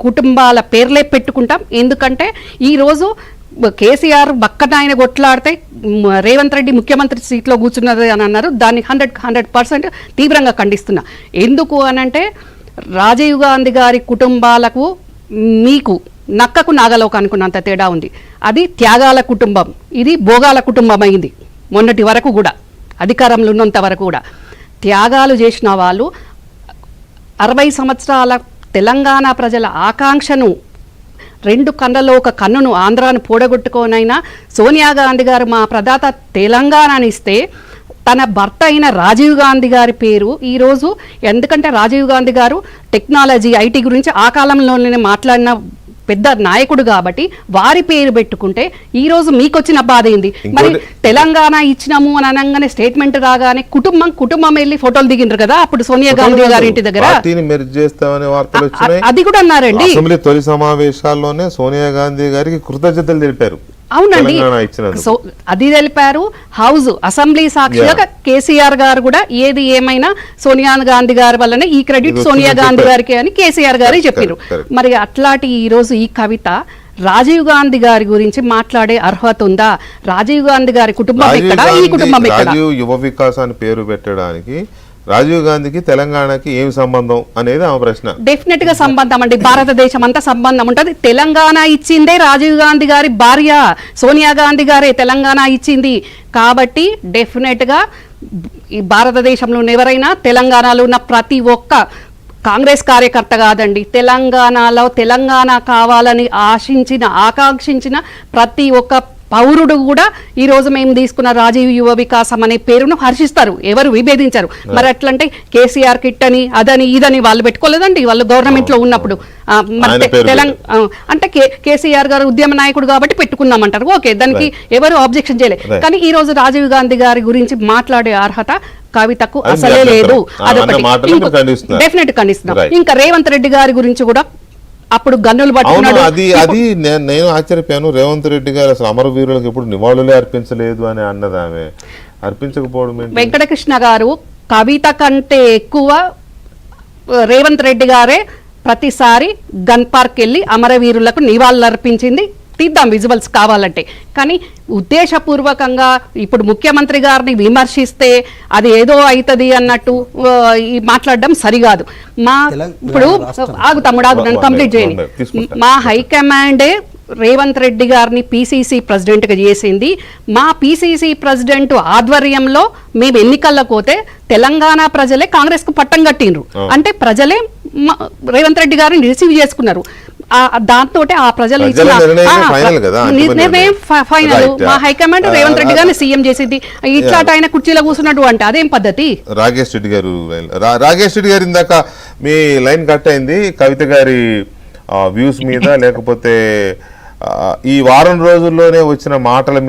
కుటుంబాల పేర్లే పెట్టుకుంటాం. ఎందుకంటే ఈరోజు కేసీఆర్ బక్కనాయన కొట్లాడితే రేవంత్ రెడ్డి ముఖ్యమంత్రి సీట్లో కూర్చున్నది అని అన్నారు. దాన్ని 100% తీవ్రంగా ఖండిస్తున్నా. ఎందుకు అనంటే రాజీవ్ గాంధీ గారి కుటుంబాలకు మీకు నక్కకు నాగలోకి అనుకున్నంత తేడా ఉంది. అది త్యాగాల కుటుంబం, ఇది భోగాల కుటుంబం అయింది. మొన్నటి వరకు కూడా అధికారంలో ఉన్నంత వరకు కూడా త్యాగాలు చేసిన వాళ్ళు 60 సంవత్సరాల తెలంగాణ ప్రజల ఆకాంక్షను 2 కళ్ళలో ఒక కన్నును ఆంధ్రాను పూడగొట్టుకోనైనా సోనియా గాంధీ గారు మా ప్రదాత తెలంగాణని ఇస్తే తన భర్త అయిన రాజీవ్ గాంధీ గారి పేరు ఈరోజు, ఎందుకంటే రాజీవ్ గాంధీ గారు టెక్నాలజీ ఐటీ గురించి ఆ కాలంలోనే మాట్లాడిన పెద్ద నాయకుడు కాబట్టి వారి పేరు పెట్టుకుంటే ఈరోజు మీకు వచ్చిన బాధ ఏంది? మరి తెలంగాణ ఇచ్చినాము అని అనగానే స్టేట్మెంట్ రాగానే కుటుంబం వెళ్ళి ఫోటోలు దిగిండ్రు కదా అప్పుడు సోనియా గాంధీ గారి ఇంటి దగ్గర. అది కూడా అన్నారండి. అసెంబ్లీ తొలి సమావేశాల్లోనే సోనియా గాంధీ గారికి కృతజ్ఞతలు తెలిపారు. అవునండి, సో అది తెలిపారు. హౌస్ అసెంబ్లీ సాక్షిగా కేసీఆర్ గారు కూడా ఏది ఏమైనా సోనియా గాంధీ గారి వల్లనే ఈ క్రెడిట్ సోనియా గాంధీ గారికి అని కేసీఆర్ గారే చెప్పారు. మరి అట్లాంటి ఈరోజు ఈ కవిత రాజీవ్ గాంధీ గారి గురించి మాట్లాడే అర్హత ఉందా? రాజీవ్ గాంధీ గారి కుటుంబం ఎక్కడ, ఈ కుటుంబం ఎక్కడ? రాజీవ్ యువ వికాస్ అని పేరు పెట్టడానికి రాజీవ్ గాంధీకి తెలంగాణకి ఏమి సంబంధం అనేది ఆమె ప్రశ్న. డెఫినెట్ గా సంబంధం అండి, భారతదేశం అంతా సంబంధం ఉంటుంది. తెలంగాణ ఇచ్చిందే రాజీవ్ గాంధీ గారి భార్య సోనియా గాంధీ గారే తెలంగాణ ఇచ్చింది కాబట్టి డెఫినెట్ గా ఈ భారతదేశంలో ఎవరైనా తెలంగాణలో ఉన్న ప్రతి ఒక్క కాంగ్రెస్ కార్యకర్త కాదండి, తెలంగాణలో తెలంగాణ కావాలని ఆకాంక్షించిన ప్రతి ఒక్క పౌరుడు కూడా ఈ రోజు మేము తీసుకున్న రాజీవ్ యువ వికాసం అనే పేరును హర్షిస్తారు, ఎవరు విభేదించారు. మరి అట్లంటే కేసీఆర్ కిట్ అని అదని ఇదని వాళ్ళు పెట్టుకోలేదండి, వాళ్ళు గవర్నమెంట్ లో ఉన్నప్పుడు. అంటే కేసీఆర్ గారు ఉద్యమ నాయకుడు కాబట్టి పెట్టుకున్నామంటారు, ఓకే, దానికి ఎవరు ఆబ్జెక్షన్ చేయలేదు. కానీ ఈ రోజు రాజీవ్ గాంధీ గారి గురించి మాట్లాడే అర్హత కవితకు అసలే లేదు. అదొకటి డెఫినెట్ ఖండిస్తున్నాం. ఇంకా రేవంత్ రెడ్డి గారి గురించి కూడా అప్పుడు గన్నులు పట్టుకున్నాడు. అది నేను ఆశ్చర్యపోయాను. రేవంత్ రెడ్డి గారు అసలు అమరవీరులకు ఎప్పుడు నివాళులే అర్పించలేదు అని అన్నది ఆమె. అర్పించకపోవడం వెంకటకృష్ణ గారు కవిత కంటే ఎక్కువ రేవంత్ రెడ్డి గారే ప్రతిసారి గన్ పార్క్ వెళ్ళి అమరవీరులకు నివాళులు అర్పించింది. తీద్దాం విజువల్స్ కావాలంటే. కానీ ఉద్దేశపూర్వకంగా ఇప్పుడు ముఖ్యమంత్రి గారిని విమర్శిస్తే అది ఏదో అవుతుంది అన్నట్టు మాట్లాడడం సరికాదు. ఇప్పుడు ఆగు తమ్ముడు, ఆగు, నన్ను కంప్లీట్ చేయండి. మా హైకమాండే రేవంత్ రెడ్డి గారిని పీసీసీ ప్రెసిడెంట్గా చేసింది. మా పీసీసీ ప్రెసిడెంట్ ఆధ్వర్యంలో మేము ఎన్నికల్లో పోతే తెలంగాణ ప్రజలే కాంగ్రెస్ కు పట్టం కట్టిండ్రు. అంటే ప్రజలే రేవంత్ రెడ్డి గారిని రిసీవ్ చేసుకున్నారు. దాంతో ఆ ప్రజలు ఇచ్చిన నిర్ణయం ఫైనల్. మా హైకమాండ్ రేవంత్ రెడ్డి గారిని సీఎం చేసింది. ఇట్లాట ఆయన కుర్చీలో కూర్చున్నట్టు అంటే అదేం పద్ధతి? రాజేష్ రెడ్డి గారు ఇందాక మీ లైన్ కట్ అయింది కవిత గారి వ్యూస్ మీద, లేకపోతే ఈ వారం రోజుల్లోనే వచ్చిన మాటల మీద